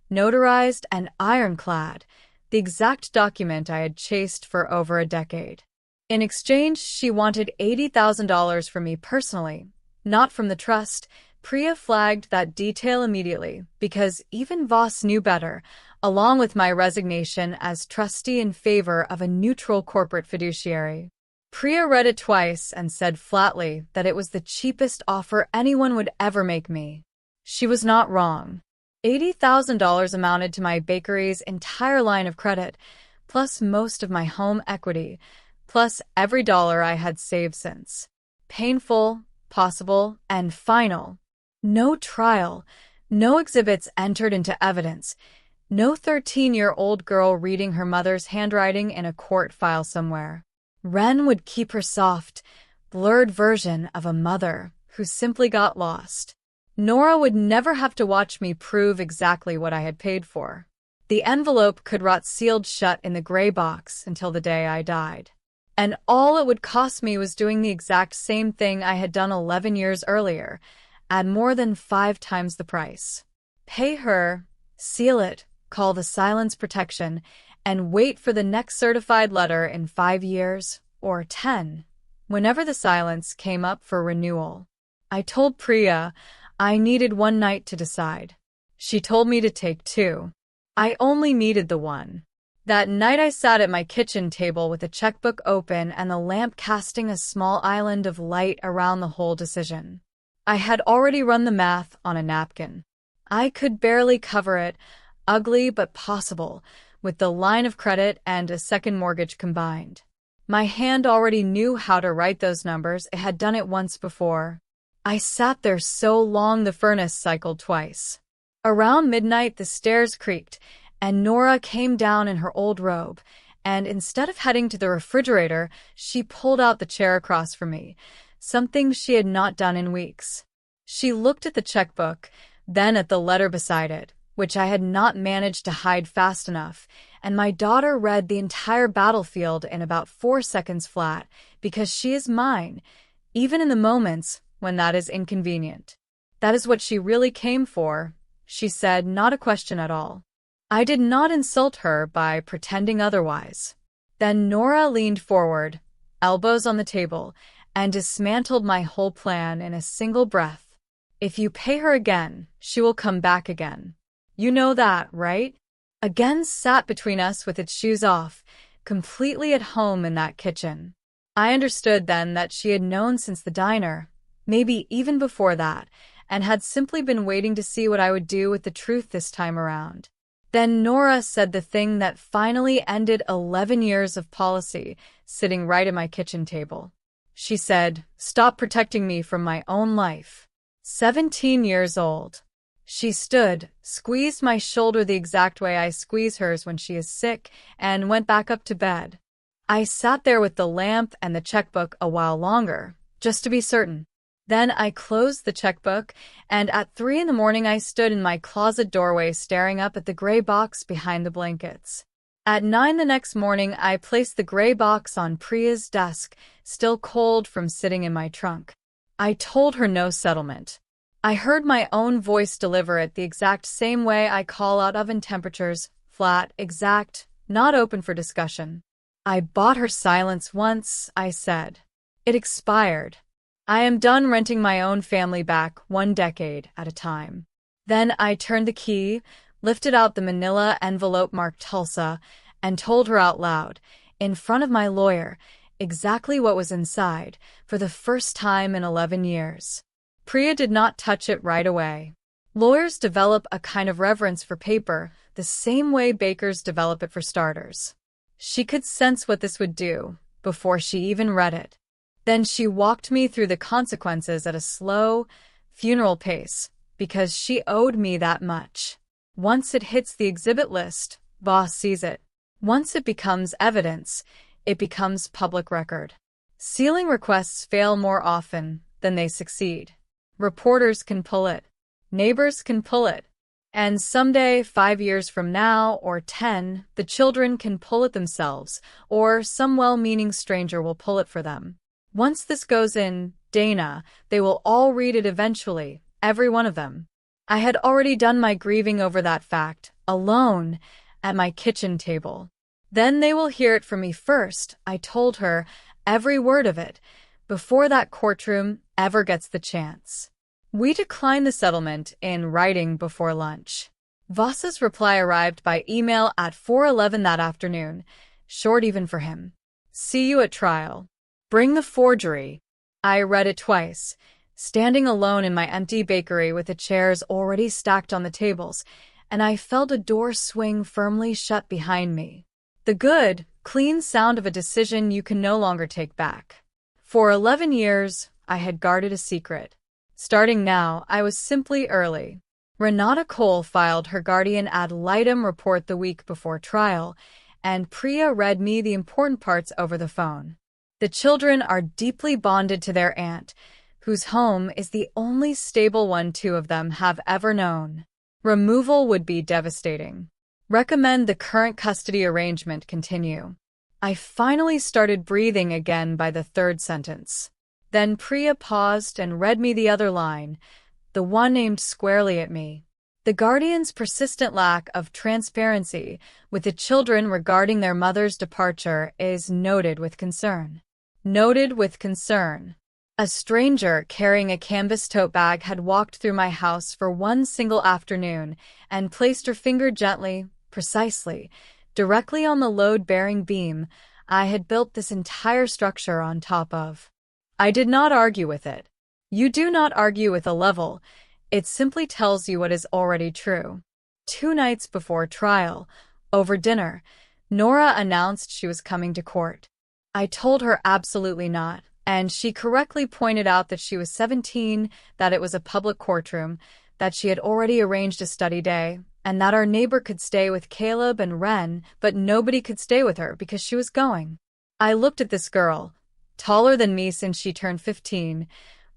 notarized and ironclad, the exact document I had chased for over a decade. In exchange, she wanted $80,000 from me personally, not from the trust. Priya flagged that detail immediately, because even Voss knew better, along with my resignation as trustee in favor of a neutral corporate fiduciary. Priya read it twice and said flatly that it was the cheapest offer anyone would ever make me. She was not wrong. $80,000 amounted to my bakery's entire line of credit, plus most of my home equity, plus every dollar I had saved since. Painful, possible, and final. No trial, no exhibits entered into evidence, no 13-year-old girl reading her mother's handwriting in a court file somewhere. Ren would keep her soft, blurred version of a mother who simply got lost. Nora would never have to watch me prove exactly what I had paid for. The envelope could rot sealed shut in the gray box until the day I died. And all it would cost me was doing the exact same thing I had done 11 years earlier, at more than 5 times the price. Pay her, seal it, call the silence protection, and wait for the next certified letter in 5 years, or 10, whenever the silence came up for renewal. I told Priya I needed one night to decide. She told me to take 2. I only needed the one. That night I sat at my kitchen table with the checkbook open and the lamp casting a small island of light around the whole decision. I had already run the math on a napkin. I could barely cover it, ugly but possible, with the line of credit and a second mortgage combined. My hand already knew how to write those numbers. It had done it once before. I sat there so long the furnace cycled twice. Around midnight the stairs creaked, and Nora came down in her old robe, and instead of heading to the refrigerator, she pulled out the chair across from me, something she had not done in weeks. She looked at the checkbook, then at the letter beside it, which I had not managed to hide fast enough, and my daughter read the entire battlefield in about 4 seconds flat, because she is mine, even in the moments when that is inconvenient. That is what she really came for, she said, not a question at all. I did not insult her by pretending otherwise. Then Nora leaned forward, elbows on the table, and dismantled my whole plan in a single breath. If you pay her again, she will come back again. You know that, right? Again sat between us with its shoes off, completely at home in that kitchen. I understood then that she had known since the diner, maybe even before that, and had simply been waiting to see what I would do with the truth this time around. Then Nora said the thing that finally ended 11 years of policy, sitting right at my kitchen table. She said, "Stop protecting me from my own life." 17 years old. She stood, squeezed my shoulder the exact way I squeeze hers when she is sick, and went back up to bed. I sat there with the lamp and the checkbook a while longer, just to be certain. Then I closed the checkbook, and at 3 in the morning I stood in my closet doorway staring up at the gray box behind the blankets. At 9 the next morning I placed the gray box on Priya's desk, still cold from sitting in my trunk. I told her no settlement. I heard my own voice deliver it the exact same way I call out oven temperatures, flat, exact, not open for discussion. I bought her silence once, I said. It expired. I am done renting my own family back 1 decade at a time. Then I turned the key, lifted out the manila envelope marked Tulsa, and told her out loud, in front of my lawyer, exactly what was inside, for the first time in 11 years. Priya did not touch it right away. Lawyers develop a kind of reverence for paper, the same way bakers develop it for starters. She could sense what this would do, before she even read it. Then she walked me through the consequences at a slow, funeral pace, because she owed me that much. Once it hits the exhibit list, boss sees it. Once it becomes evidence, it becomes public record. Sealing requests fail more often than they succeed. Reporters can pull it. Neighbors can pull it. And someday, 5 years from now, or 10, the children can pull it themselves, or some well-meaning stranger will pull it for them. Once this goes in, Dana, they will all read it eventually, every one of them. I had already done my grieving over that fact, alone, at my kitchen table. Then they will hear it from me first, I told her, every word of it, before that courtroom ever gets the chance. We declined the settlement in writing before lunch. Vasa's reply arrived by email at 4:11 that afternoon, short even for him. See you at trial. Bring the forgery. I read it twice, standing alone in my empty bakery with the chairs already stacked on the tables, and I felt a door swing firmly shut behind me. The good, clean sound of a decision you can no longer take back. For 11 years, I had guarded a secret. Starting now, I was simply early. Renata Cole filed her guardian ad litem report the week before trial, and Priya read me the important parts over the phone. The children are deeply bonded to their aunt, whose home is the only stable one two of them have ever known. Removal would be devastating. Recommend the current custody arrangement continue. I finally started breathing again by the third sentence. Then Priya paused and read me the other line, the one aimed squarely at me. The guardian's persistent lack of transparency with the children regarding their mother's departure is noted with concern. Noted with concern. A stranger carrying a canvas tote bag had walked through my house for one single afternoon and placed her finger gently, precisely, directly on the load-bearing beam I had built this entire structure on top of. I did not argue with it. You do not argue with a level. It simply tells you what is already true. 2 nights before trial, over dinner, Nora announced she was coming to court. I told her absolutely not, and she correctly pointed out that she was 17, that it was a public courtroom, that she had already arranged a study day, and that our neighbor could stay with Caleb and Ren, but nobody could stay with her because she was going. I looked at this girl, taller than me since she turned 15,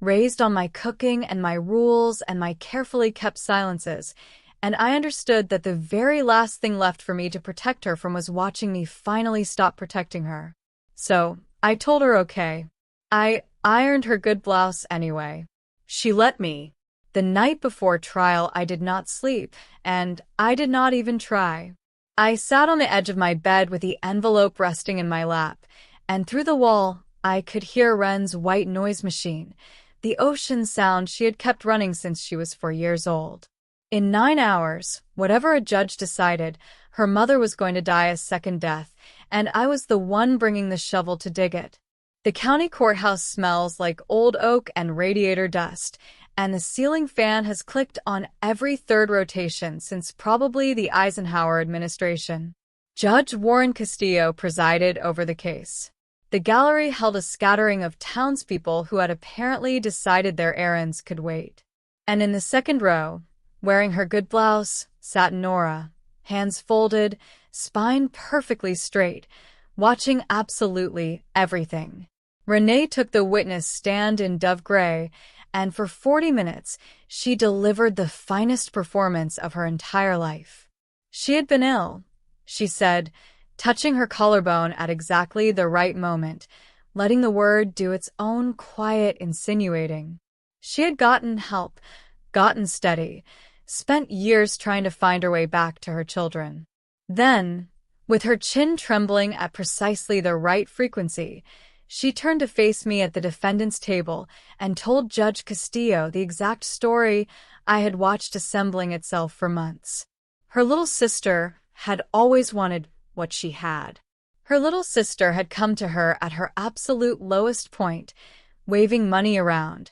raised on my cooking and my rules and my carefully kept silences, and I understood that the very last thing left for me to protect her from was watching me finally stop protecting her. So, I told her okay. I ironed her good blouse anyway. She let me. The night before trial I did not sleep, and I did not even try. I sat on the edge of my bed with the envelope resting in my lap, and through the wall I could hear Ren's white noise machine, the ocean sound she had kept running since she was 4 years old. In 9 hours, whatever a judge decided, her mother was going to die a second death, and I was the one bringing the shovel to dig it. The county courthouse smells like old oak and radiator dust, and the ceiling fan has clicked on every third rotation since probably the Eisenhower administration. Judge Warren Castillo presided over the case. The gallery held a scattering of townspeople who had apparently decided their errands could wait. And in the second row, wearing her good blouse, sat Nora, hands folded, spine perfectly straight, watching absolutely everything. Renee took the witness stand in dove gray, and for 40 minutes, she delivered the finest performance of her entire life. She had been ill, she said, touching her collarbone at exactly the right moment, letting the word do its own quiet insinuating. She had gotten help, gotten steady, spent years trying to find her way back to her children. Then, with her chin trembling at precisely the right frequency, she turned to face me at the defendant's table and told Judge Castillo the exact story I had watched assembling itself for months. Her little sister had always wanted what she had. Her little sister had come to her at her absolute lowest point, waving money around,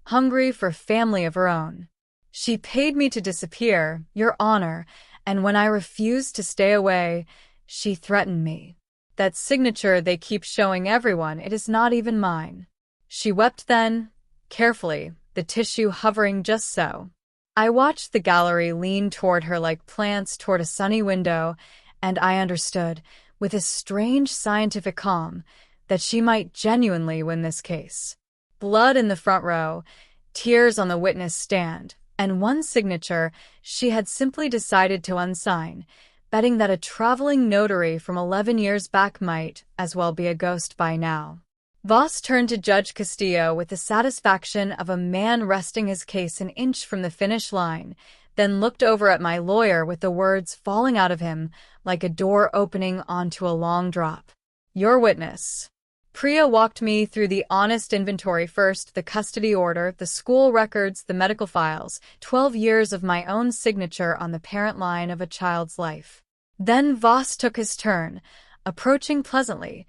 hungry for family of her own. She paid me to disappear, Your Honor, and when I refused to stay away, she threatened me. That signature they keep showing everyone, it is not even mine. She wept then, carefully, the tissue hovering just so. I watched the gallery lean toward her like plants toward a sunny window, and I understood, with a strange scientific calm, that she might genuinely win this case. Blood in the front row, tears on the witness stand, and one signature she had simply decided to unsign, betting that a traveling notary from 11 years back might as well be a ghost by now. Voss turned to Judge Castillo with the satisfaction of a man resting his case an inch from the finish line, then looked over at my lawyer with the words falling out of him like a door opening onto a long drop. Your witness. Priya walked me through the honest inventory first, the custody order, the school records, the medical files, 12 years of my own signature on the parent line of a child's life. Then Voss took his turn, approaching pleasantly,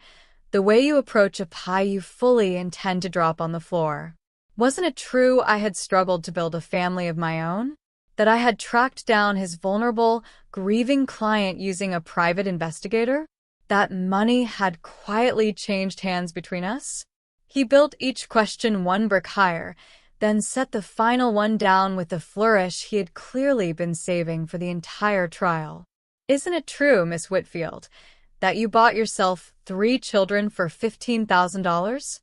the way you approach a pie you fully intend to drop on the floor. Wasn't it true I had struggled to build a family of my own? That I had tracked down his vulnerable, grieving client using a private investigator? that money had quietly changed hands between us? He built each question one brick higher, then set the final one down with the flourish he had clearly been saving for the entire trial. Isn't it true, Miss Whitfield, that you bought yourself 3 children for $15,000?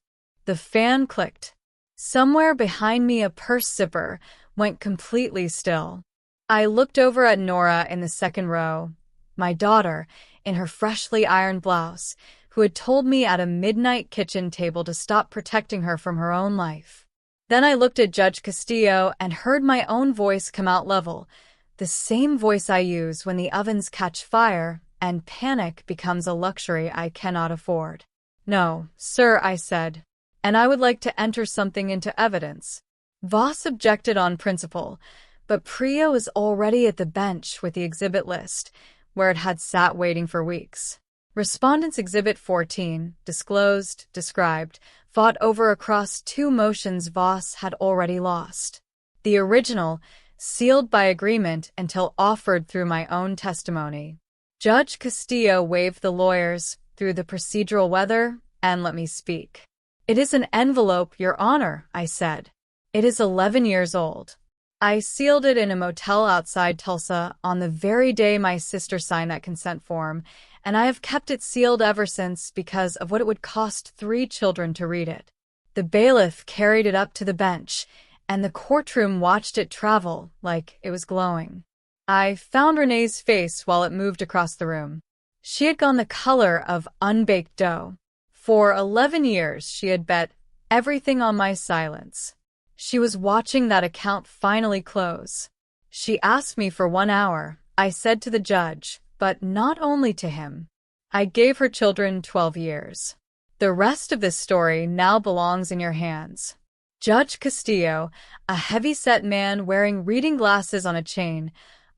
The fan clicked. Somewhere behind me a purse zipper went completely still. I looked over at Nora in the second row, my daughter, in her freshly ironed blouse, who had told me at a midnight kitchen table to stop protecting her from her own life. Then I looked at Judge Castillo and heard my own voice come out level, the same voice I use when the ovens catch fire and panic becomes a luxury I cannot afford. No, sir, I said, and I would like to enter something into evidence. Voss objected on principle, but Priya was already at the bench with the exhibit list, where it had sat waiting for weeks. Respondents Exhibit 14, disclosed, described, fought over across 2 motions Voss had already lost. The original, sealed by agreement until offered through my own testimony. Judge Castillo waved the lawyers through the procedural weather and let me speak. It is an envelope, Your Honor, I said. It is 11 years old. I sealed it in a motel outside Tulsa on the very day my sister signed that consent form, and I have kept it sealed ever since because of what it would cost 3 children to read it. The bailiff carried it up to the bench, and the courtroom watched it travel like it was glowing. I found Renee's face while it moved across the room. She had gone the color of unbaked dough. For 11 years she had bet everything on my silence. She was watching that account finally close. She asked me for 1 hour, I said to the judge, but not only to him. I gave her children 12 years. The rest of this story now belongs in your hands. Judge Castillo, a heavy-set man wearing reading glasses on a chain,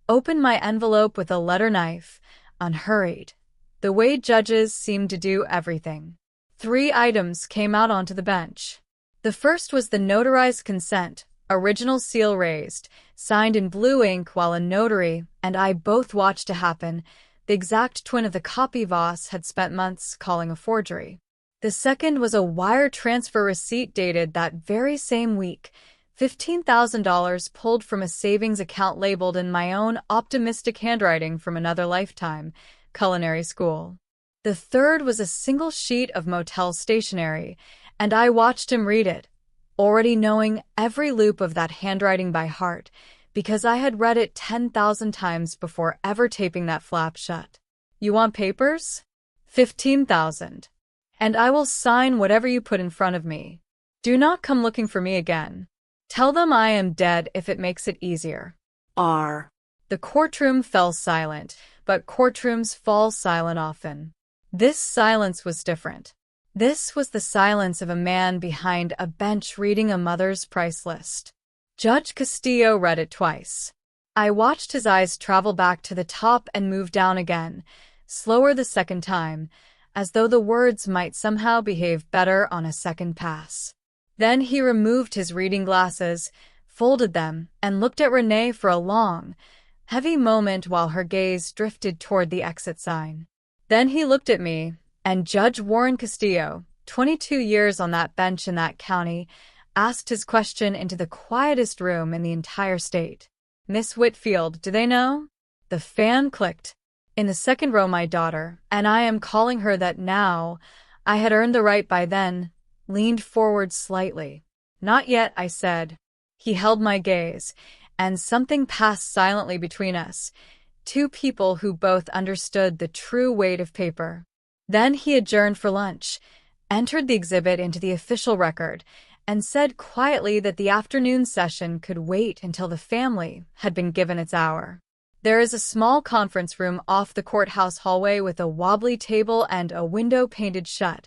opened my envelope with a letter knife, unhurried, the way judges seem to do everything. 3 items came out onto the bench. The first was the notarized consent, original seal raised, signed in blue ink while a notary and I both watched it happen, the exact twin of the copy Voss had spent months calling a forgery. The second was a wire transfer receipt dated that very same week, $15,000 pulled from a savings account labeled in my own optimistic handwriting from another lifetime, culinary school. The third was a single sheet of motel stationery, and I watched him read it, already knowing every loop of that handwriting by heart, because I had read it 10,000 times before ever taping that flap shut. You want papers? 15,000. And I will sign whatever you put in front of me. Do not come looking for me again. Tell them I am dead if it makes it easier. R. The courtroom fell silent, but courtrooms fall silent often. This silence was different. This was the silence of a man behind a bench reading a mother's price list. Judge Castillo read it twice. I watched his eyes travel back to the top and move down again, slower the second time, as though the words might somehow behave better on a second pass. Then he removed his reading glasses, folded them, and looked at Renee for a long, heavy moment while her gaze drifted toward the exit sign. Then he looked at me, and Judge Warren Castillo, 22 years on that bench in that county, asked his question into the quietest room in the entire state. Miss Whitfield, do they know? The fan clicked. In the second row, my daughter, and I am calling her that now, I had earned the right by then, leaned forward slightly. Not yet, I said. He held my gaze, and something passed silently between us, 2 people who both understood the true weight of paper. Then he adjourned for lunch, entered the exhibit into the official record, and said quietly that the afternoon session could wait until the family had been given its hour. There is a small conference room off the courthouse hallway with a wobbly table and a window painted shut,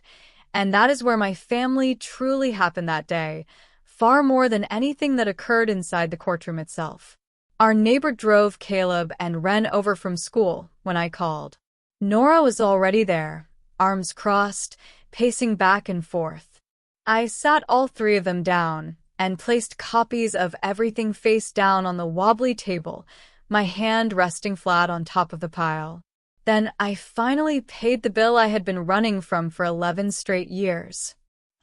and that is where my family truly happened that day, far more than anything that occurred inside the courtroom itself. Our neighbor drove Caleb and Ren over from school when I called. Nora was already there, arms crossed, pacing back and forth. I sat all 3 of them down and placed copies of everything face down on the wobbly table, my hand resting flat on top of the pile. Then I finally paid the bill I had been running from for 11 straight years.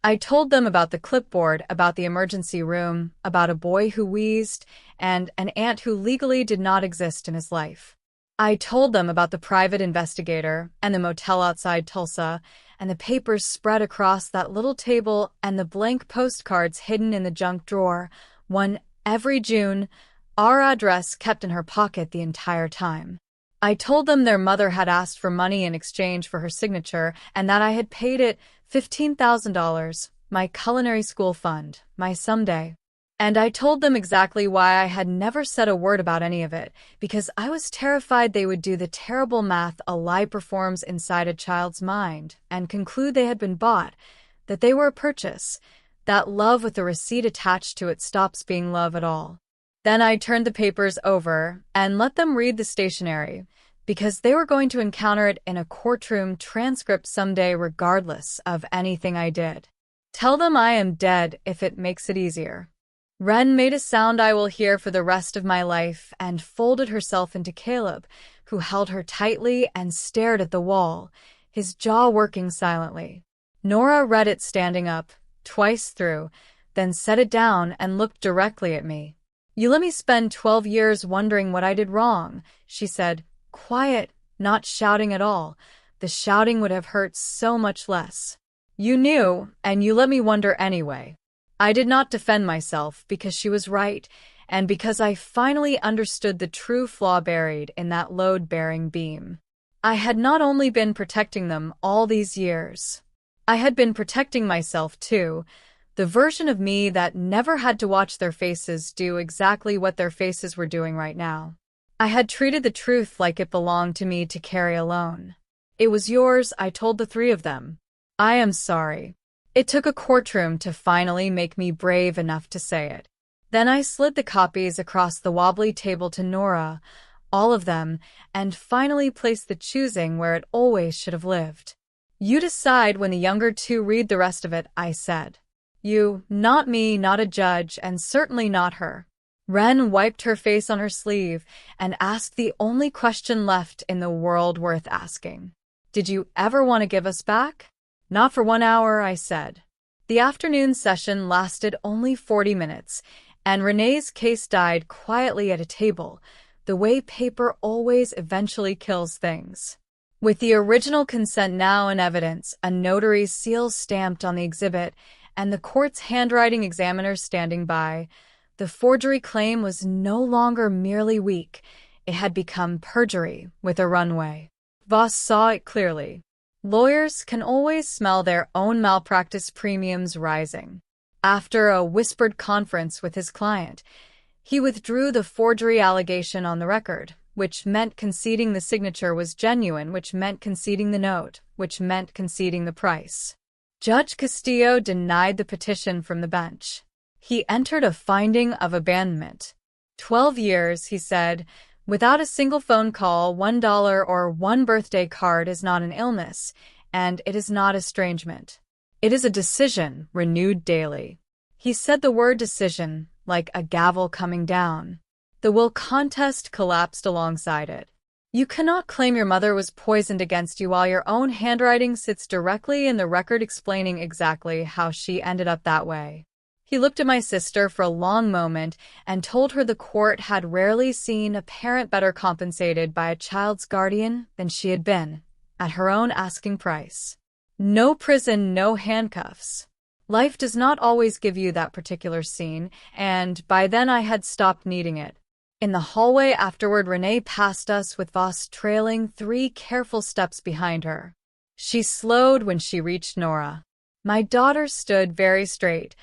I told them about the clipboard, about the emergency room, about a boy who wheezed, and an aunt who legally did not exist in his life. I told them about the private investigator and the motel outside Tulsa and the papers spread across that little table and the blank postcards hidden in the junk drawer, one every June, our address kept in her pocket the entire time. I told them their mother had asked for money in exchange for her signature and that I had paid it $15,000, my culinary school fund, my someday. And I told them exactly why I had never said a word about any of it, because I was terrified they would do the terrible math a lie performs inside a child's mind and conclude they had been bought, that they were a purchase, that love with a receipt attached to it stops being love at all. Then I turned the papers over and let them read the stationery, because they were going to encounter it in a courtroom transcript someday regardless of anything I did. Tell them I am dead if it makes it easier. Wren made a sound I will hear for the rest of my life and folded herself into Caleb, who held her tightly and stared at the wall, his jaw working silently. Nora read it standing up, twice through, then set it down and looked directly at me. "You let me spend 12 years wondering what I did wrong," she said, quiet, not shouting at all. The shouting would have hurt so much less. "You knew, and you let me wonder anyway." I did not defend myself because she was right, and because I finally understood the true flaw buried in that load-bearing beam. I had not only been protecting them all these years. I had been protecting myself too, the version of me that never had to watch their faces do exactly what their faces were doing right now. I had treated the truth like it belonged to me to carry alone. "It was yours," I told the three of them. "I am sorry." It took a courtroom to finally make me brave enough to say it. Then I slid the copies across the wobbly table to Nora, all of them, and finally placed the choosing where it always should have lived. "You decide when the younger two read the rest of it," I said. "You, not me, not a judge, and certainly not her." Wren wiped her face on her sleeve and asked the only question left in the world worth asking. "Did you ever want to give us back?" "Not for 1 hour," I said. The afternoon session lasted only 40 minutes, and Renee's case died quietly at a table, the way paper always eventually kills things. With the original consent now in evidence, a notary's seal stamped on the exhibit, and the court's handwriting examiner standing by, the forgery claim was no longer merely weak. It had become perjury with a runway. Voss saw it clearly. Lawyers can always smell their own malpractice premiums rising. After a whispered conference with his client, he withdrew the forgery allegation on the record, which meant conceding the signature was genuine, which meant conceding the note, which meant conceding the price. Judge Castillo denied the petition from the bench. He entered a finding of abandonment. 12 years, he said, without a single phone call, $1 or one birthday card is not an illness, and it is not estrangement. It is a decision, renewed daily. He said the word decision, like a gavel coming down. The will contest collapsed alongside it. You cannot claim your mother was poisoned against you while your own handwriting sits directly in the record explaining exactly how she ended up that way. He looked at my sister for a long moment and told her the court had rarely seen a parent better compensated by a child's guardian than she had been, at her own asking price. No prison, no handcuffs. Life does not always give you that particular scene, and by then I had stopped needing it. In the hallway afterward, Renee passed us with Voss trailing 3 careful steps behind her. She slowed when she reached Nora. My daughter stood very straight,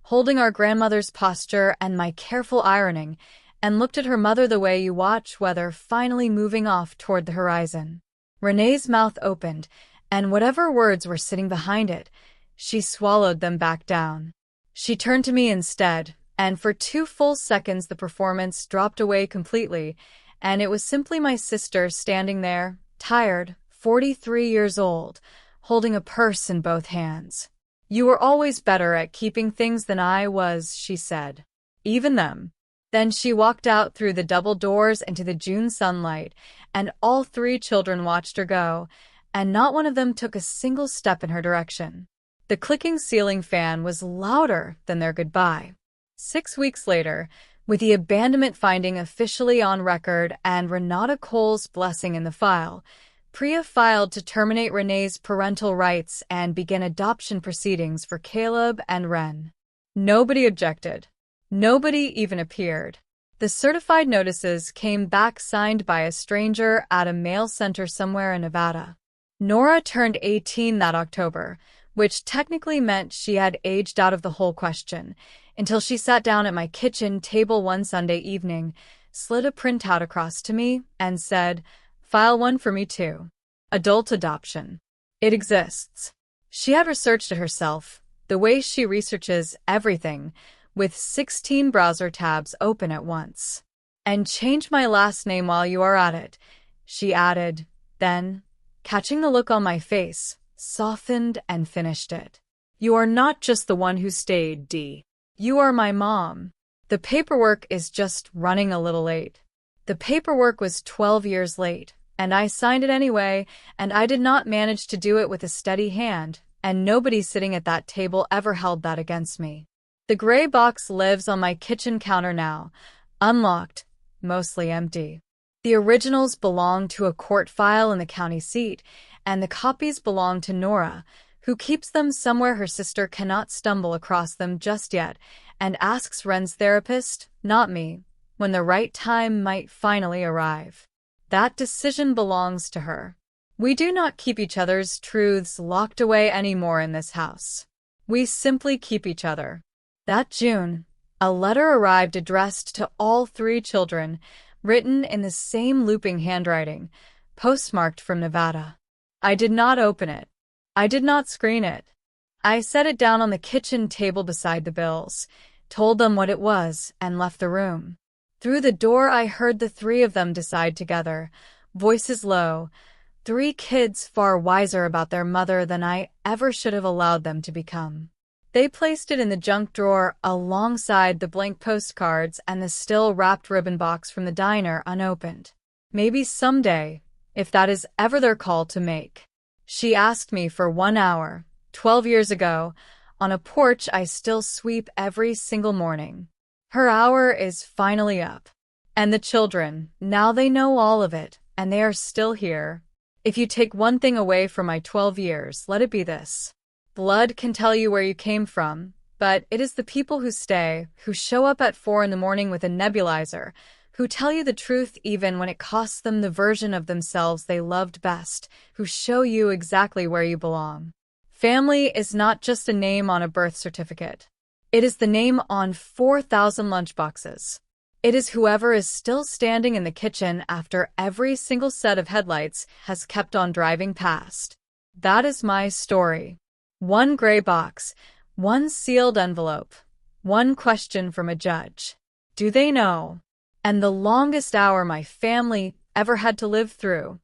holding our grandmother's posture and my careful ironing, and looked at her mother the way you watch weather finally moving off toward the horizon. Renee's mouth opened, and whatever words were sitting behind it, she swallowed them back down. She turned to me instead, and for 2 full seconds the performance dropped away completely, and it was simply my sister standing there, tired, 43 years old, holding a purse in both hands. "You were always better at keeping things than I was," she said. "Even them." Then she walked out through the double doors into the June sunlight, and all 3 children watched her go, and not one of them took a single step in her direction. The clicking ceiling fan was louder than their goodbye. 6 weeks later, with the abandonment finding officially on record and Renata Cole's blessing in the file, Priya filed to terminate Renee's parental rights and begin adoption proceedings for Caleb and Ren. Nobody objected. Nobody even appeared. The certified notices came back signed by a stranger at a mail center somewhere in Nevada. Nora turned 18 that October, which technically meant she had aged out of the whole question, until she sat down at my kitchen table one Sunday evening, slid a printout across to me, and said, "File 1 for me too. Adult adoption. It exists." She had researched it herself, the way she researches everything, with 16 browser tabs open at once. "And change my last name while you are at it," she added, then, catching the look on my face, softened and finished it. "You are not just the one who stayed, Dee. You are my mom. The paperwork is just running a little late." The paperwork was 12 years late, and I signed it anyway, and I did not manage to do it with a steady hand, and nobody sitting at that table ever held that against me. The gray box lives on my kitchen counter now, unlocked, mostly empty. The originals belong to a court file in the county seat, and the copies belong to Nora, who keeps them somewhere her sister cannot stumble across them just yet, and asks Ren's therapist, not me, when the right time might finally arrive. That decision belongs to her. We do not keep each other's truths locked away anymore in this house. We simply keep each other. That June, a letter arrived addressed to all 3 children, written in the same looping handwriting, postmarked from Nevada. I did not open it. I did not screen it. I set it down on the kitchen table beside the bills, told them what it was, and left the room. Through the door I heard the 3 of them decide together, voices low, 3 kids far wiser about their mother than I ever should have allowed them to become. They placed it in the junk drawer alongside the blank postcards and the still wrapped ribbon box from the diner unopened. Maybe someday, if that is ever their call to make. She asked me for 1 hour, 12 years ago, on a porch I still sweep every single morning. Her hour is finally up. And the children, now they know all of it, and they are still here. If you take one thing away from my 12 years, let it be this. Blood can tell you where you came from, but it is the people who stay, who show up at 4 in the morning with a nebulizer, who tell you the truth even when it costs them the version of themselves they loved best, who show you exactly where you belong. Family is not just a name on a birth certificate. It is the name on 4,000 lunchboxes. It is whoever is still standing in the kitchen after every single set of headlights has kept on driving past. That is my story. 1 gray box, 1 sealed envelope, 1 question from a judge. Do they know? And the longest hour my family ever had to live through.